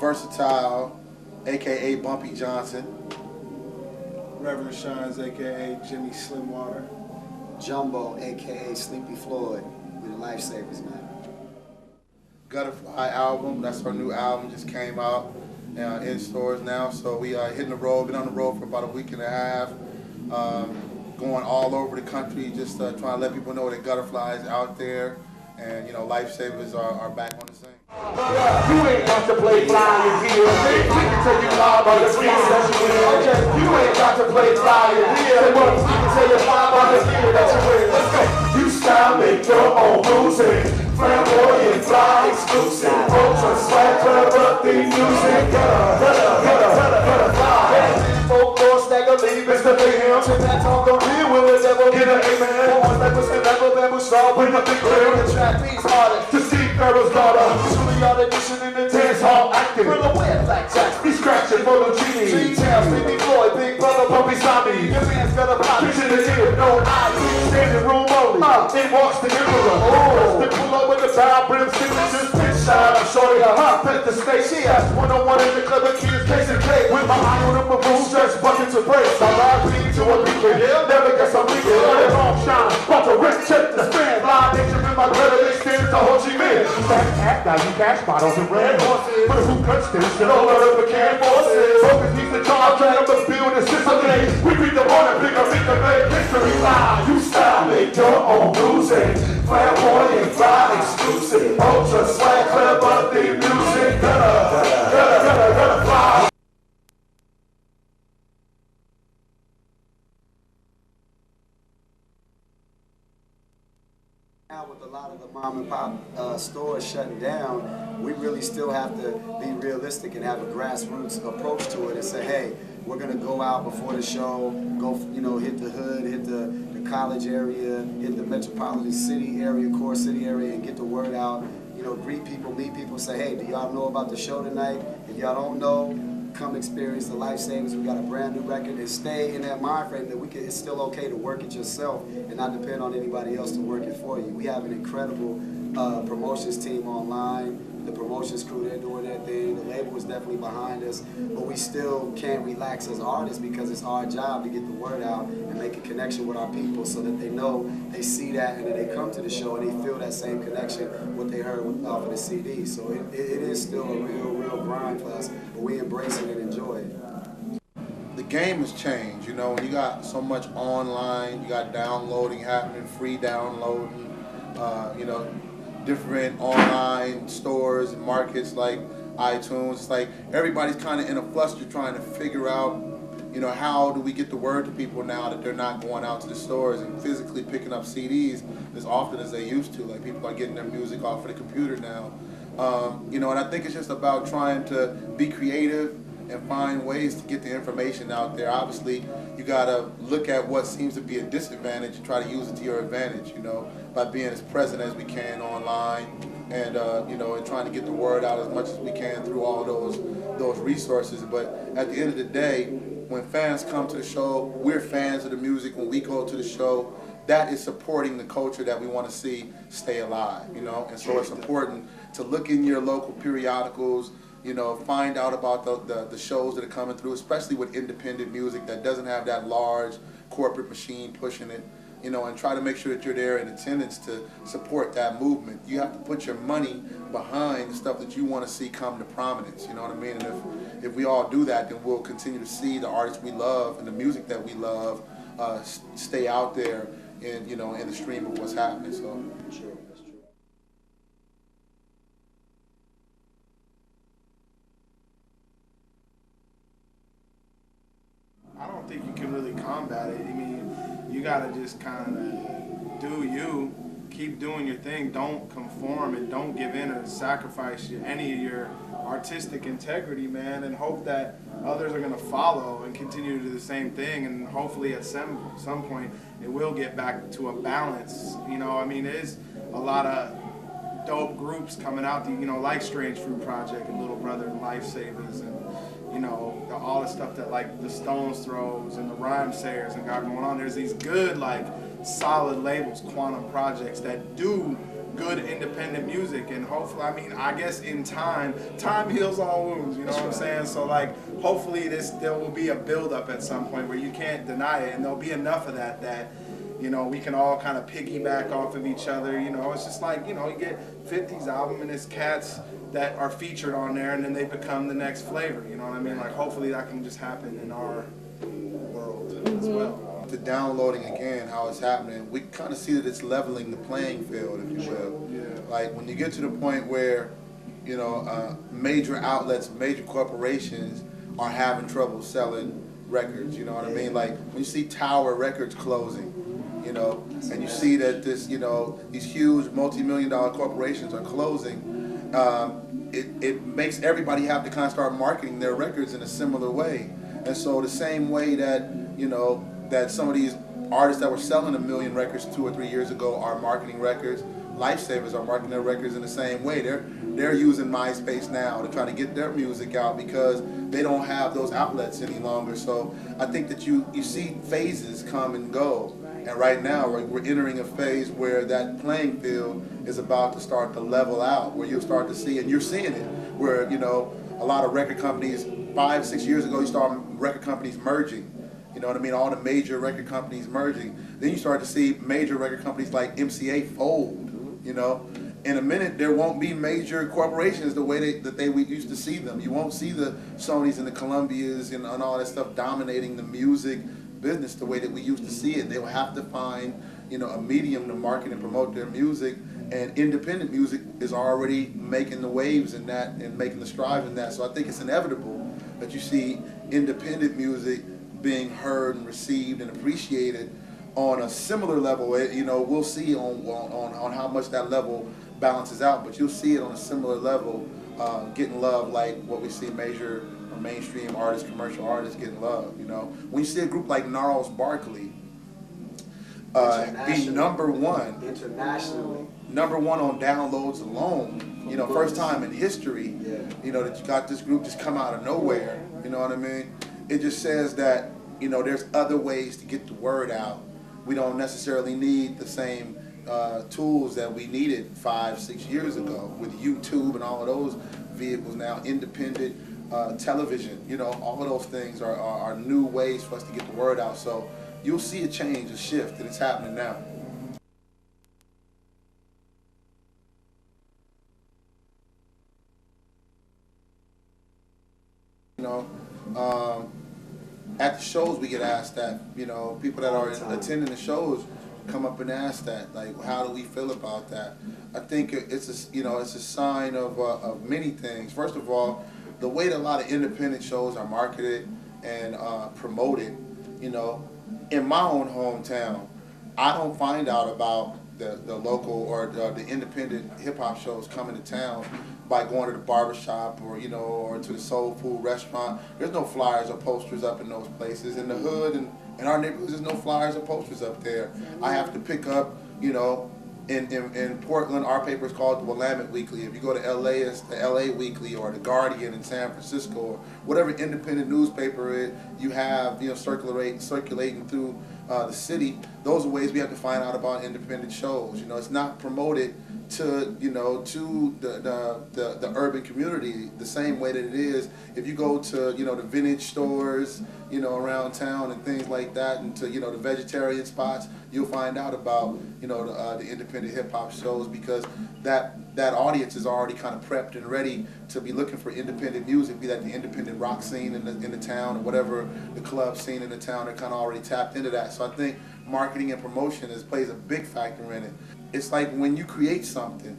Versatile, a.k.a. Bumpy Johnson. Reverend Shines, a.k.a. Jimmy Slimwater. Jumbo, a.k.a. Sleepy Floyd. We're the Lifesavas, man. Gutterfly album, that's our new album, just came out in stores now. So we hitting the road, been on the road for about a week and a half, going all over the country, just trying to let people know that Gutterfly is out there, and you know, Lifesavas are back on the scene. You ain't got to play fly in here. We can tell you fly by the skin that you wear. Okay, you ain't got to play fly in here. We can tell you fly by the skin that you wear. Let's go. You style, make your own music. Flamboyant, fly, exclusive. Ultra swag, club up the music. Gutter, fly. Folklore, stagger, leave, Mr. Mayhem. Turn that talk, don't deal with it, devil. Get an amen. One that was bamboo straw. Bring up the clear. The trap beats harder. To see Pharaoh's daughter. Truly audition in the dance hall acting. Bring a wet black jacks. Be scratching for the genie. G-Town, Sleepy Floyd, Big Brother, Puppy Zombie. Your man's got a pop. Picture the ear, no eyes. Standing room only. In walks the emperor. Oh. The pull up with the bow, brim signatures. Pitch shine. I'm shorty. Fit the state. She has 101 in the club. The kids case and cake. With my eye on the maroon. Stretch buckets of brace. I ride beat to a beacon. Never guess I'm leaving. Let it all shine. About to rip, check the span. Live nature in my credit. Extends to Ho Chi Minh. Backpack, now you cash bottles and red horses. But who cuts this? You don't learn the can forces. Focus needs to charge. Try to build a system. We beat the water, bigger, make the big history fly. You style, make your own music. Flamboyant, fly, exclusive. Ultra swag, club up the music. Gotta fly. Now with a lot of the mom and pop stores shutting down, we really still have to be realistic and have a grassroots approach to it and say, hey, we're gonna go out before the show, go, you know, hit the hood, hit the college area, hit the metropolitan city area, core city area, and get the word out. You know, greet people, meet people, say, hey, do y'all know about the show tonight? If y'all don't know, come experience the Lifesavas. We got a brand new record, and stay in that mind frame that it's still okay to work it yourself and not depend on anybody else to work it for you. We have an incredible promotions team online. The promotions crew, they're doing their thing. The label is definitely behind us, but we still can't relax as artists because it's our job to get the word out and make a connection with our people so that they know, they see that, and then they come to the show and they feel that same connection, what they heard off of the CD. So it is still a real grind for us, but we embrace it and enjoy it. The game has changed, you know, you got so much online, you got downloading happening, free downloading, you know, different online stores and markets like iTunes. It's like everybody's kind of in a fluster trying to figure out, you know, how do we get the word to people now that they're not going out to the stores and physically picking up CDs as often as they used to. Like, people are getting their music off of the computer now. You know, and I think it's just about trying to be creative and find ways to get the information out there. Obviously, you gotta look at what seems to be a disadvantage and try to use it to your advantage, you know, by being as present as we can online and, you know, and trying to get the word out as much as we can through all those resources. But at the end of the day, when fans come to the show, we're fans of the music. When we go to the show, that is supporting the culture that we want to see stay alive, you know? And so it's important to look in your local periodicals, you know, find out about the shows that are coming through, especially with independent music that doesn't have that large corporate machine pushing it, you know, and try to make sure that you're there in attendance to support that movement. You have to put your money behind the stuff that you want to see come to prominence, you know what I mean? And if we all do that, then we'll continue to see the artists we love and the music that we love stay out there in, you know, in the stream of what's happening. So. Sure, that's true. I don't think you can really combat it. I mean, you gotta just kind of do you, keep doing your thing, don't conform and don't give in or sacrifice any of your artistic integrity, man, and hope that others are gonna follow and continue to do the same thing, and hopefully at some point it will get back to a balance. You know, I mean, there's a lot of dope groups coming out, you know, like Strange Fruit Project and Little Brother and Lifesavas, and you know, all the stuff that like the Stones Throws and the Rhyme Sayers and got going on. There's these good like solid labels, Quantum Projects, that do good independent music. And hopefully, I mean, I guess in time heals all wounds, you know what I'm saying? So like, hopefully there will be a build-up at some point where you can't deny it, and there'll be enough of that you know, we can all kind of piggyback off of each other. You know, it's just like, you know, you get 50's album and it's cats that are featured on there, and then they become the next flavor, you know what I mean? Like, hopefully that can just happen in our world as well. The downloading again, how it's happening, we kind of see that it's leveling the playing field, if you will. Yeah. Like when you get to the point where, you know, major outlets, major corporations are having trouble selling records, you know what I mean? Like when you see Tower Records closing, you know, and you see that this, you know, these huge multi-million-dollar corporations are closing, it makes everybody have to kind of start marketing their records in a similar way. And so the same way that, you know, that some of these artists that were selling 1 million records 2 or 3 years ago are marketing records, Lifesavas are marketing their records in the same way. They're using MySpace now to try to get their music out because they don't have those outlets any longer. So I think that you see phases come and go. And right now we're entering a phase where that playing field is about to start to level out, where you'll start to see, and you're seeing it, where, you know, a lot of record companies, 5, 6 years ago, you saw record companies merging. You know what I mean? All the major record companies merging. Then you start to see major record companies like MCA fold, you know. In a minute, there won't be major corporations the way that we used to see them. You won't see the Sonys and the Columbias and all that stuff dominating the music business the way that we used to see it. They will have to find, you know, a medium to market and promote their music, and independent music is already making the waves in that and making the strides in that. So I think it's inevitable that you see independent music being heard and received and appreciated on a similar level. You know, we'll see on how much that level balances out, but you'll see it on a similar level, getting love like what we see major or mainstream artists, commercial artists getting love. You know, when you see a group like Gnarls Barkley be number one on downloads alone, you know, first time in history, you know, that you got this group just come out of nowhere, you know what I mean? It just says that, you know, there's other ways to get the word out. We don't necessarily need the same tools that we needed 5, 6 years ago with YouTube and all of those vehicles now, independent television, you know, all of those things are new ways for us to get the word out. So you'll see a change, a shift, and it's happening now. You know, at the shows we get asked that, you know, people that are attending the shows come up and ask that, like, how do we feel about that? I think it's a, you know, it's a sign of many things. First of all, the way that a lot of independent shows are marketed and promoted, you know, in my own hometown, I don't find out about the local or the independent hip-hop shows coming to town by going to the barbershop or, you know, or to the soul food restaurant. There's no flyers or posters up in those places. In the hood and in our neighborhoods, there's no flyers or posters up there. I have to pick up, you know, in Portland, our paper is called the Willamette Weekly. If you go to LA, it's the LA Weekly or the Guardian in San Francisco, or whatever independent newspaper you have, you know, circulating through the city. Those are ways we have to find out about independent shows. You know, it's not promoted to, you know, to the urban community the same way that it is if you go to, you know, the vintage stores, you know, around town and things like that, and to, you know, the vegetarian spots. You'll find out about, you know, the independent hip hop shows, because that audience is already kind of prepped and ready to be looking for independent music, be that the independent rock scene in the town or whatever the club scene in the town. They're kind of already tapped into that. So I think marketing and promotion plays a big factor in it. It's like when you create something,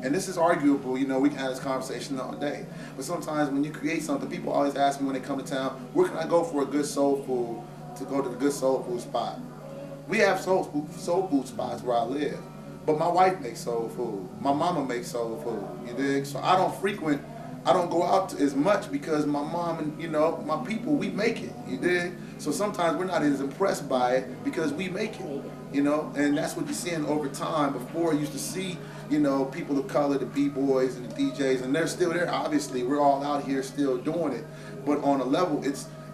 and this is arguable, you know, we can have this conversation all day, but sometimes when you create something, people always ask me when they come to town, where can I go for a good soul food, to go to the good soul food spot? We have soul food spots where I live, but my wife makes soul food, my mama makes soul food, you dig? So I don't go out as much because my mom and, you know, my people, we make it, you dig? So sometimes we're not as impressed by it because we make it, you know? And that's what you're seeing over time. Before, you used to see, you know, people of color, the B-boys and the DJs, and they're still there. Obviously, we're all out here still doing it. But on a level,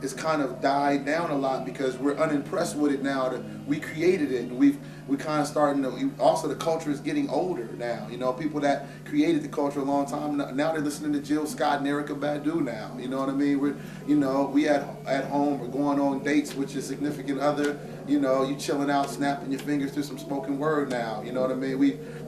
it's kind of died down a lot because we're unimpressed with it now. That we created it, and we're kind of starting to. Also, the culture is getting older now. You know, people that created the culture a long time now they're listening to Jill Scott and Erykah Badu now. You know what I mean? We at home or going on dates with your significant other. You know, you chilling out, snapping your fingers through some spoken word now. You know what I mean?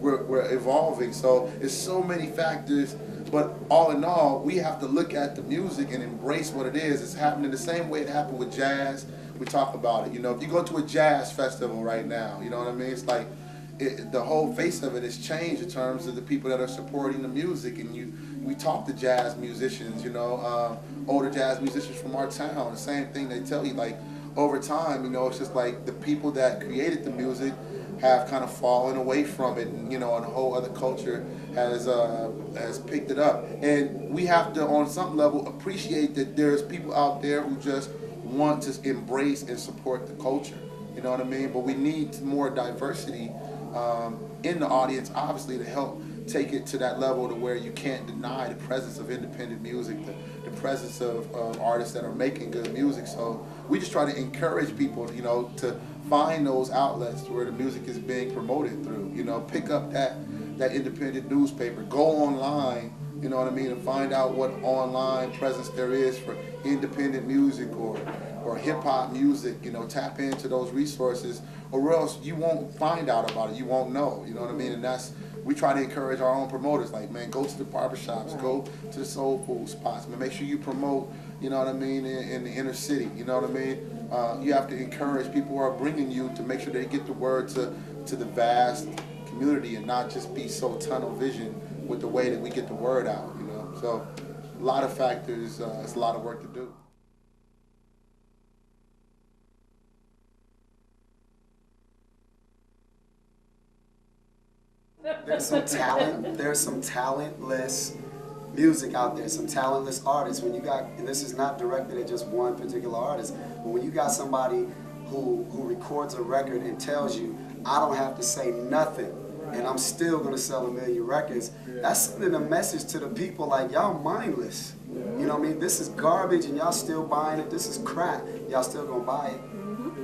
We're evolving. So it's so many factors. But all in all, we have to look at the music and embrace what it is. It's happening the same way it happened with jazz. We talk about it. You know, if you go to a jazz festival right now, you know what I mean? It's like the whole face of it has changed in terms of the people that are supporting the music. And we talk to jazz musicians, you know, older jazz musicians from our town. The same thing they tell you, like, over time, you know, it's just like the people that created the music have kind of fallen away from it, and you know, and a whole other culture has picked it up. And we have to, on some level, appreciate that there's people out there who just want to embrace and support the culture. You know what I mean? But we need more diversity in the audience, obviously, to help take it to that level to where you can't deny the presence of independent music, the presence of artists that are making good music. So we just try to encourage people, you know, to find those outlets where the music is being promoted through. You know, pick up that independent newspaper, go online, you know what I mean, and find out what online presence there is for independent music or hip-hop music. You know, tap into those resources, or else you won't find out about it, you won't know, you know what I mean? And we try to encourage our own promoters, like, man, go to the barbershops, go to the soul food spots, man, make sure you promote, you know what I mean, in the inner city, you know what I mean? You have to encourage people who are bringing you to make sure they get the word to the vast community and not just be so tunnel vision with the way that we get the word out, you know? So a lot of factors, it's a lot of work to do. There's some talentless music out there, some talentless artists. When you got, and this is not directed at just one particular artist, but when you got somebody who records a record and tells you, I don't have to say nothing, and I'm still gonna sell 1 million records, that's sending a message to the people like, y'all mindless. You know what I mean? This is garbage and y'all still buying it. This is crap. Y'all still gonna buy it.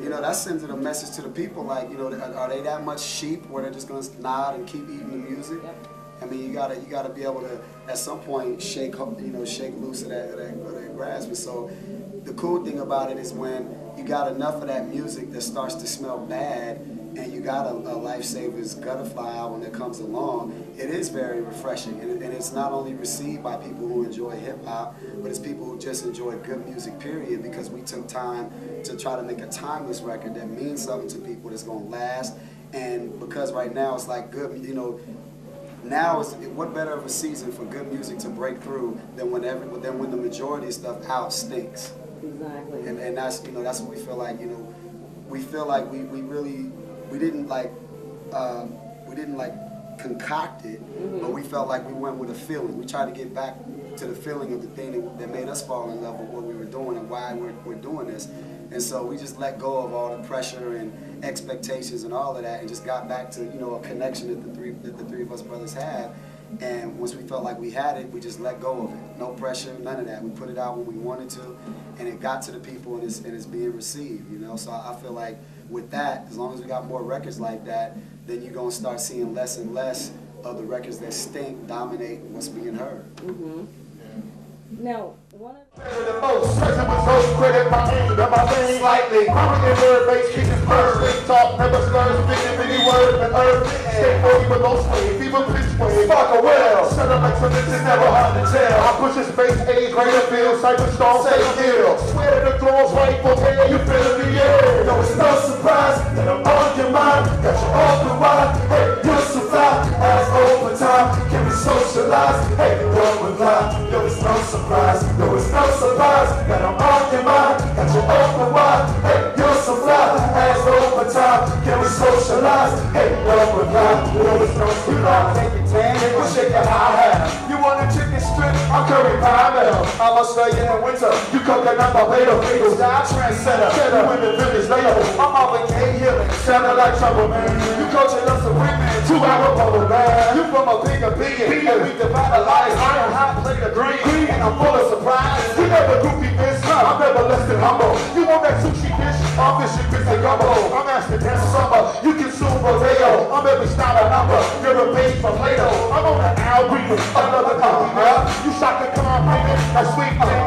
You know, that sends a message to the people like, you know, are they that much sheep where they're just gonna nod and keep eating the music? I mean, you gotta be able to at some point shake loose of that grasp. And so the cool thing about it is when you got enough of that music that starts to smell bad, and you got a Lifesavas Gutterfly album that comes along, it is very refreshing. And it's not only received by people who enjoy hip-hop, but it's people who just enjoy good music, period, because we took time to try to make a timeless record that means something to people, that's going to last. And because right now it's like good, you know, now is what better of a season for good music to break through than when the majority of stuff out stinks. Exactly. And that's, you know, that's what we feel like, you know, we feel like we didn't concoct it, but we felt like we went with a feeling. We tried to get back to the feeling of the thing that made us fall in love with what we were doing and why we're doing this. And so we just let go of all the pressure and expectations and all of that, and just got back to, you know, a connection that the three of us brothers had. And once we felt like we had it, we just let go of it. No pressure, none of that. We put it out when we wanted to, and it got to the people, and it's being received, you know? So I feel like with that, as long as we got more records like that, then you're going to start seeing less and less of the records that stink dominate what's being heard. Now, one of The most present with no credit, my aim, and my vein slightly. Prominent word base, keep his first straight talk, never slurs, bitty words, and urban. Stay forward with no sway, fever pitch way, fuck a well. Set up like something that's never hard to tell. I push his face, age, greater field, cypher stone, say kill. Swear to the throw's right for hair, you feel the air. No, it's no surprise that I'm on your mind, got you open wide. Hey, you're so fly, as overtime, can we socialize? Hey, don't reply, yo, it's no surprise, yo, it's no surprise that I'm on your mind, got you open wide. Hey, you're so fly, as overtime, can we socialize? Hey, don't reply, yo, it's no surprise. Take it 10, and we'll shake it how I have. You want a chicken strip? I'm curry pie metal. I'm Australian in winter, you coconut Barbados, fatal style trendsetter. You in the village later, I'm all with K healing, sounding like trouble, man. You coaching us a women, 2-hour polo, man. You from a bigger, and we divide the life. I am hot, play the green, and I'm full of surprise. You know never groupie this, I'm never less than humble. You want that sushi dish, I'm fishing grits and gumbo. I'm asking that summer, you consume rodeo. I'm every style of number, you're a page for Plato. I'm on the Al Green, another you shot the compliment, a sweet thing,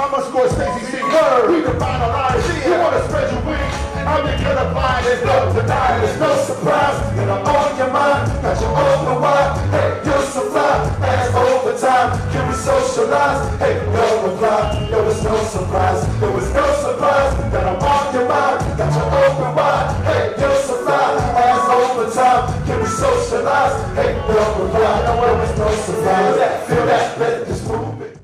I'm a Scorsese singer. We define a line, you wanna spread your wings. I'm the Gutterfly, there's no denying, there's no surprise that I'm on your mind, got you open wide. Hey, you're so fly, as overtime, can we socialize? Hey, no reply, there was no surprise, there was no surprise that I'm on your mind, got you open wide. Hey, you're so fly, as overtime, can we socialize? Hey, no reply, there was no surprise. Feel that, let this move it.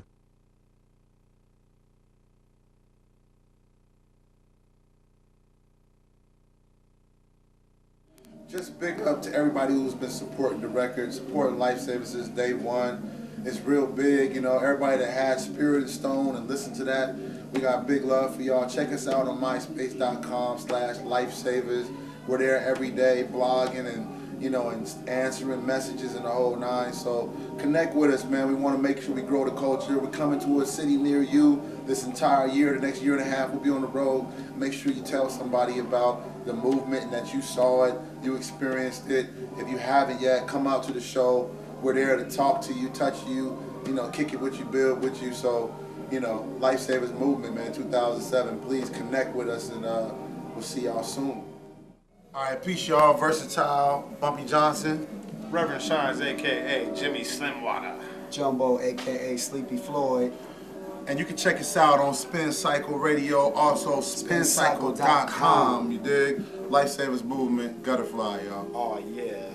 Just big up to everybody who's been supporting the record, supporting Lifesavas since day one. It's real big, you know, everybody that had Spirit and Stone and listened to that, we got big love for y'all. Check us out on myspace.com/Lifesavas. We're there every day blogging and, you know, and answering messages and the whole nine. So connect with us, man. We want to make sure we grow the culture. We're coming to a city near you this entire year. The next year and a half, we'll be on the road. Make sure you tell somebody about the movement and that you saw it, you experienced it. If you haven't yet, come out to the show. We're there to talk to you, touch you, you know, kick it with you, build with you. So, you know, Lifesavas movement, man, 2007. Please connect with us, and we'll see y'all soon. All right, peace, y'all. Versatile, Bumpy Johnson. Reverend Shines, a.k.a. Jimmy Slimwater. Jumbo, aka Sleepy Floyd. And you can check us out on Spyn Cycal Radio, also spyncycal.com. You dig? Lifesavas movement, Gutterfly, y'all. Oh, yeah.